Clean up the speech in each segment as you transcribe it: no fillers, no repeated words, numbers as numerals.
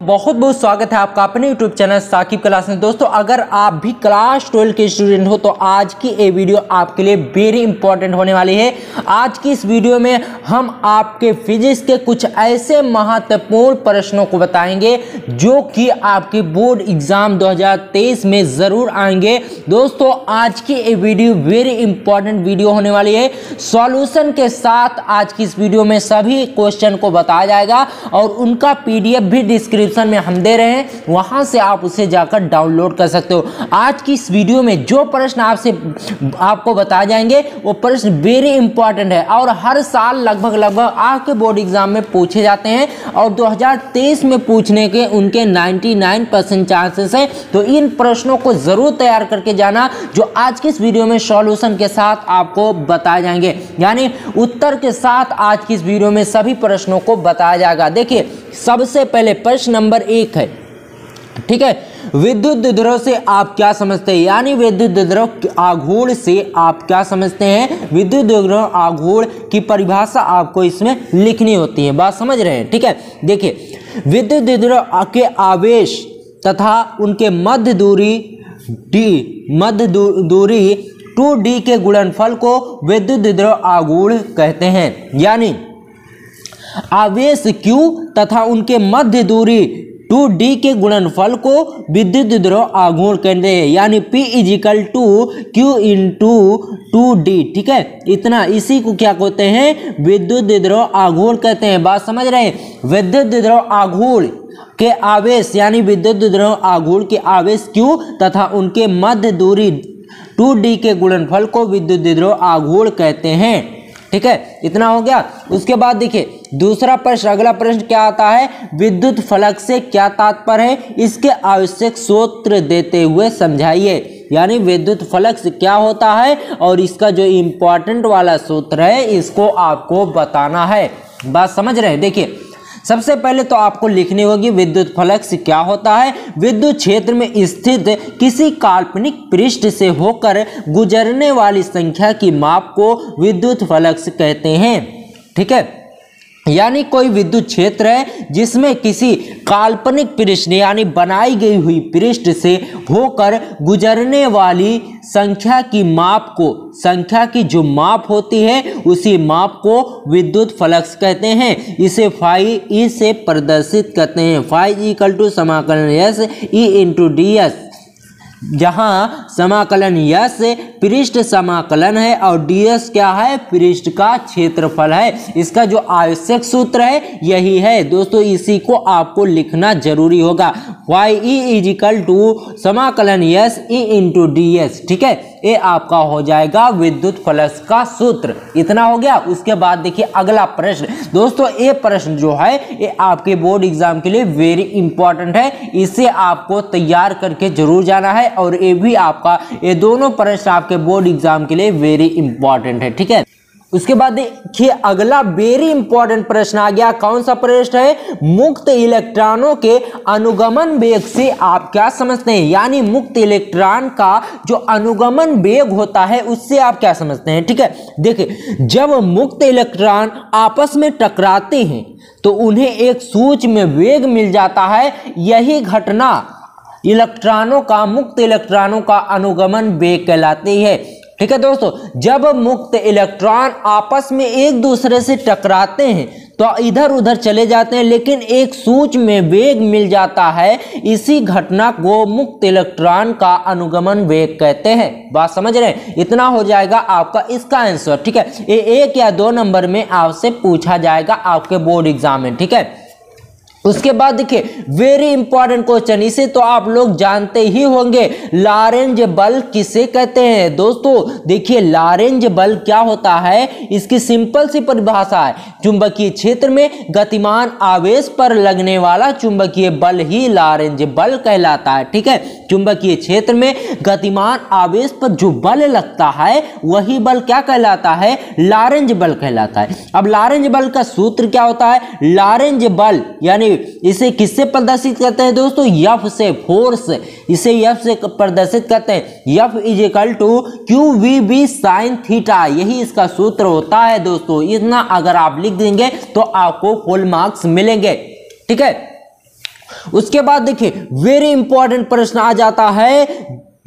बहुत बहुत स्वागत है आपका अपने YouTube चैनल साकिब क्लास में। दोस्तों, अगर आप भी क्लास 12 के स्टूडेंट हो तो आज की ये वीडियो आपके लिए वेरी इंपॉर्टेंट होने वाली है। आज की इस वीडियो में हम आपके फिजिक्स के कुछ ऐसे महत्वपूर्ण प्रश्नों को बताएंगे जो कि आपके बोर्ड एग्जाम 2023 में जरूर आएंगे। दोस्तों, आज की ये वीडियो वेरी इंपॉर्टेंट वीडियो होने वाली है। सॉल्यूशन के साथ आज की इस वीडियो में सभी क्वेश्चन को बताया जाएगा और उनका PDF भी डिस्क्रिप्शन में हम दे रहे हैं, वहां से आप उसे जाकर डाउनलोड कर सकते हो। आज की इस वीडियो में जो प्रश्न आपको बताए जाएंगे वो प्रश्न वेरी इंपॉर्टेंट है और हर साल लगभग आपके बोर्ड एग्जाम में पूछे जाते हैं और 2023 में पूछने के उनके 99% चांसेस हैं। तो इन प्रश्नों को जरूर तैयार करके जाना जो आज की इस वीडियो में सॉल्यूशन के साथ आपको बताए जाएंगे, यानी उत्तर के साथ आज की इस वीडियो में सभी प्रश्नों को बताया जाएगा। देखिए, सबसे पहले प्रश्न नंबर 1 है, ठीक है। विद्युत द्विध्रुव से आप क्या समझते हैं, यानी विद्युत द्विध्रुव आघूर्ण से आप क्या समझते हैं। विद्युत द्विध्रुव आघूर्ण की परिभाषा आपको इसमें लिखनी होती है, बात समझ रहे हैं, ठीक है। देखिए, विद्युत द्विध्रुव के आवेश तथा उनके मध्य दूरी 2D के गुणनफल को विद्युत द्विध्रुव आघूर्ण कहते हैं। यानी आवेश Q तथा उनके मध्य दूरी 2D के गुणनफल को विद्युत द्विध्रुव आघूर्ण कहते हैं, यानी P = Q × 2D, ठीक है। इतना, इसी को क्या कहते हैं, विद्युत द्विध्रुव आघूर्ण कहते हैं, बात समझ रहे हैं। विद्युत द्विध्रुव आघूर्ण के आवेश यानी विद्युत द्विध्रुव आघूर्ण के आवेश Q तथा उनके मध्य दूरी 2D के गुणनफल को विद्युत द्विध्रुव आघूर्ण कहते हैं, ठीक है। इतना हो गया। उसके बाद देखिए दूसरा प्रश्न, अगला प्रश्न क्या आता है, विद्युत फलक से क्या तात्पर्य है, इसके आवश्यक सूत्र देते हुए समझाइए। यानी विद्युत फलक से क्या होता है और इसका जो इंपॉर्टेंट वाला सूत्र है इसको आपको बताना है, बात समझ रहे हैं। देखिए, सबसे पहले तो आपको लिखनी होगी विद्युत फलक से क्या होता है। विद्युत क्षेत्र में स्थित किसी काल्पनिक पृष्ठ से होकर गुजरने वाली संख्या की माप को विद्युत फलक से कहते हैं, ठीक है। यानी कोई विद्युत क्षेत्र है जिसमें किसी काल्पनिक पृष्ठ यानी बनाई गई हुई पृष्ठ से होकर गुजरने वाली संख्या की माप को, संख्या की जो माप होती है उसी माप को विद्युत फलक कहते हैं। इसे फाई ई से प्रदर्शित करते हैं। फाई = समाकलन S E × ds, जहां समाकलन यस पृष्ठ समाकलन है और ds क्या है, पृष्ठ का क्षेत्रफल है। इसका जो आवश्यक सूत्र है यही है दोस्तों, इसी को आपको लिखना जरूरी होगा। y = समाकलन यस E × ds, ठीक है। ये आपका हो जाएगा विद्युत फलक का सूत्र। इतना हो गया। उसके बाद देखिए अगला प्रश्न। दोस्तों, ये प्रश्न जो है ये आपके बोर्ड एग्जाम के लिए वेरी इंपॉर्टेंट है, इसे आपको तैयार करके जरूर जाना है और ये भी आपका, ये दोनों प्रश्न आपके बोर्ड एग्जाम के लिए वेरी इंपॉर्टेंट है, ठीक है। उसके बाद देखिए अगला वेरी इंपॉर्टेंट प्रश्न आ गया। कौन सा प्रश्न है, मुक्त इलेक्ट्रॉनों के अनुगमन वेग से आप क्या समझते हैं। यानी मुक्त इलेक्ट्रॉन का जो अनुगमन वेग होता है उससे आप क्या समझते हैं, ठीक है। देखिए, जब मुक्त इलेक्ट्रॉन आपस में टकराते हैं तो उन्हें एक सूक्ष्म वेग मिल जाता है। यही घटना इलेक्ट्रॉनों का, मुक्त इलेक्ट्रॉनों का अनुगमन वेग कहलाती है, ठीक है दोस्तों। जब मुक्त इलेक्ट्रॉन आपस में एक दूसरे से टकराते हैं तो इधर उधर चले जाते हैं, लेकिन एक सूक्ष्म वेग मिल जाता है। इसी घटना को मुक्त इलेक्ट्रॉन का अनुगमन वेग कहते हैं, बात समझ रहे हैं। इतना हो जाएगा आपका इसका आंसर, ठीक है। ये 1 या 2 नंबर में आपसे पूछा जाएगा आपके बोर्ड एग्जाम में, ठीक है। उसके बाद देखिए वेरी इंपॉर्टेंट क्वेश्चन, इसे तो आप लोग जानते ही होंगे, लॉरेंज बल किसे कहते हैं। दोस्तों देखिए, लॉरेंज बल क्या होता है, इसकी सिंपल सी परिभाषा है, चुंबकीय क्षेत्र में गतिमान आवेश पर लगने वाला चुंबकीय बल ही लॉरेंज बल कहलाता है, ठीक है। चुंबकीय क्षेत्र में गतिमान आवेश पर जो बल लगता है वही बल क्या कहलाता है, लॉरेंज बल कहलाता है। अब लॉरेंज बल का सूत्र क्या होता है, लॉरेंज बल यानी इसे किससे प्रदर्शित करते हैं दोस्तों, F से, फोर्स, इसे F से प्रदर्शित करते हैं। F = QVB sin थीटा, यही इसका सूत्र होता है दोस्तों। इतना अगर आप लिख देंगे तो आपको फुल मार्क्स मिलेंगे, ठीक है। उसके बाद देखिए वेरी इंपॉर्टेंट प्रश्न आ जाता है,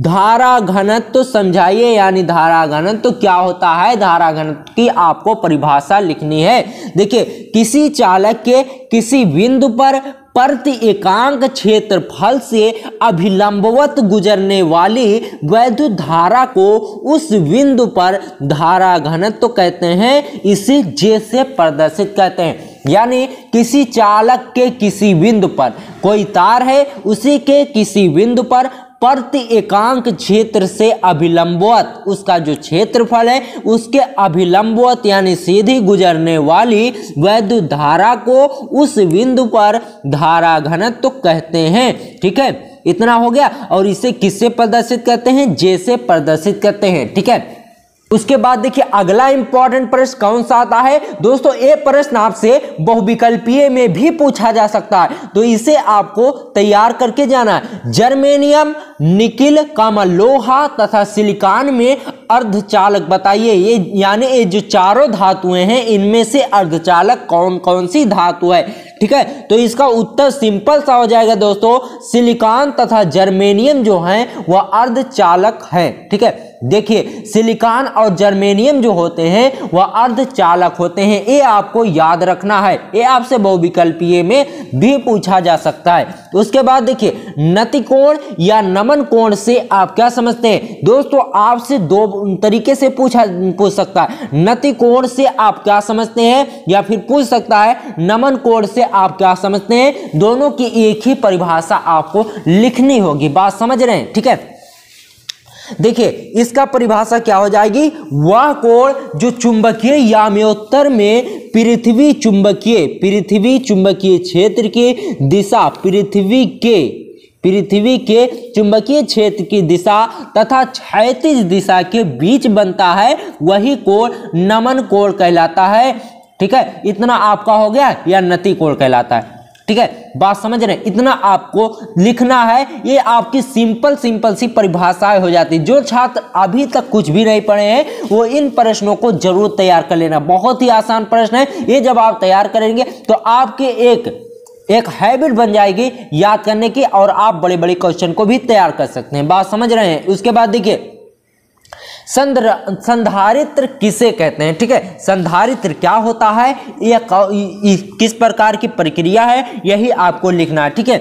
धारा घनत्व तो समझाइए, यानी धारा घनत्व तो क्या होता है, धारा घनत्व की आपको परिभाषा लिखनी है। देखिए किसी चालक के किसी बिंदु पर प्रति एकांक क्षेत्रफल से अभिलंबवत गुजरने वाली वैद्युत धारा को उस बिंदु पर धारा घनत्व तो कहते हैं, इसे जे से प्रदर्शित करते हैं। यानी किसी चालक के किसी बिंदु पर, कोई तार है उसी के किसी बिंदु पर प्रति एकांक क्षेत्र से अभिलंबवत, उसका जो क्षेत्रफल है उसके अभिलंबवत यानी सीधी गुजरने वाली वैद्युत धारा को उस बिंदु पर धारा घनत्व तो कहते हैं। ठीक है, इतना हो गया। और इसे किससे प्रदर्शित करते हैं, जे से प्रदर्शित करते हैं। ठीक है, उसके बाद देखिए अगला इंपॉर्टेंट प्रश्न कौन सा आता है दोस्तों, ये प्रश्न आपसे बहुविकल्पीय में भी पूछा जा सकता है, तो इसे आपको तैयार करके जाना है। जर्मेनियम, निकिल, लोहा तथा सिलिकॉन में अर्धचालक बताइए। ये यानी ये जो चारों धातुएं हैं इनमें से अर्धचालक कौन कौन सी धातु है। ठीक है, तो इसका उत्तर सिंपल सा हो जाएगा दोस्तों, सिलिकॉन तथा जर्मेनियम जो हैं वह अर्धचालक है। ठीक है, देखिए सिलिकॉन और जर्मेनियम जो होते हैं वह अर्धचालक होते हैं, ये आपको याद रखना है, ये आपसे बहुविकल्पीय में भी पूछा जा सकता है। उसके बाद देखिए नतिकोण या नमन कोण से आप क्या समझते हैं दोस्तों, आपसे दो तरीके से पूछ सकता है। नतिकोण से आप क्या समझते हैं, या फिर पूछ सकता है नमन कोण से आप क्या समझते हैं, दोनों की एक ही परिभाषा आपको लिखनी होगी। बात समझ रहे हैं। ठीक है, देखिए इसका परिभाषा क्या हो जाएगी, वह कोण जो चुंबकीय याम्योत्तर में पृथ्वी चुंबकीय क्षेत्र की दिशा, पृथ्वी के चुंबकीय क्षेत्र की दिशा तथा क्षैतिज दिशा के बीच बनता है, वही कोण नमन कोण कहलाता है। ठीक है, इतना आपका हो गया, या नति कोण कहलाता है। ठीक है, बात समझ रहे हैं, इतना आपको लिखना है। ये आपकी सिंपल सी परिभाषाएं हो जाती है। जो छात्र अभी तक कुछ भी नहीं पढ़े हैं वो इन प्रश्नों को जरूर तैयार कर लेना, बहुत ही आसान प्रश्न है। ये जब आप तैयार करेंगे तो आपके एक हैबिट बन जाएगी याद करने की, और आप बड़े बड़े क्वेश्चन को भी तैयार कर सकते हैं। बात समझ रहे हैं। उसके बाद देखिए संधारित्र किसे कहते हैं। ठीक है, संधारित्र क्या होता है, यह किस प्रकार की प्रक्रिया है, यही आपको लिखना है। ठीक है,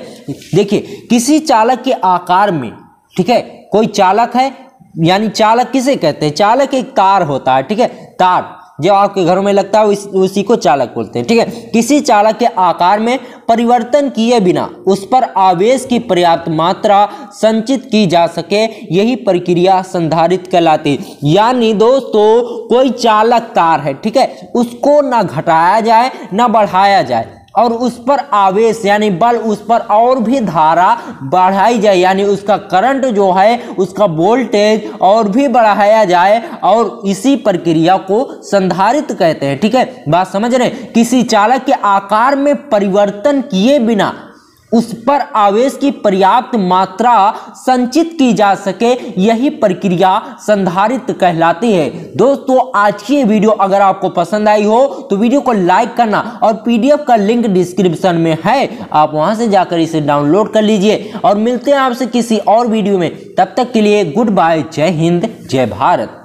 देखिए किसी चालक के आकार में, ठीक है, कोई चालक है, यानी चालक किसे कहते हैं, चालक एक तार होता है। ठीक है, तार जो आपके घरों में लगता है उसी को चालक बोलते हैं। ठीक है, किसी चालक के आकार में परिवर्तन किए बिना उस पर आवेश की पर्याप्त मात्रा संचित की जा सके, यही प्रक्रिया संधारित्र कहलाती है। यानी दोस्तों कोई चालक तार है, ठीक है, उसको ना घटाया जाए ना बढ़ाया जाए, और उस पर आवेश यानी बल, उस पर और भी धारा बढ़ाई जाए, यानी उसका करंट जो है उसका वोल्टेज और भी बढ़ाया जाए, और इसी प्रक्रिया को संधारित्र कहते हैं। ठीक है, बात समझ रहे हैं। किसी चालक के आकार में परिवर्तन किए बिना उस पर आवेश की पर्याप्त मात्रा संचित की जा सके, यही प्रक्रिया संधारित्र कहलाती है। दोस्तों आज की वीडियो अगर आपको पसंद आई हो तो वीडियो को लाइक करना, और पीडीएफ का लिंक डिस्क्रिप्शन में है, आप वहां से जाकर इसे डाउनलोड कर लीजिए। और मिलते हैं आपसे किसी और वीडियो में, तब तक के लिए गुड बाय, जय हिंद, जय भारत।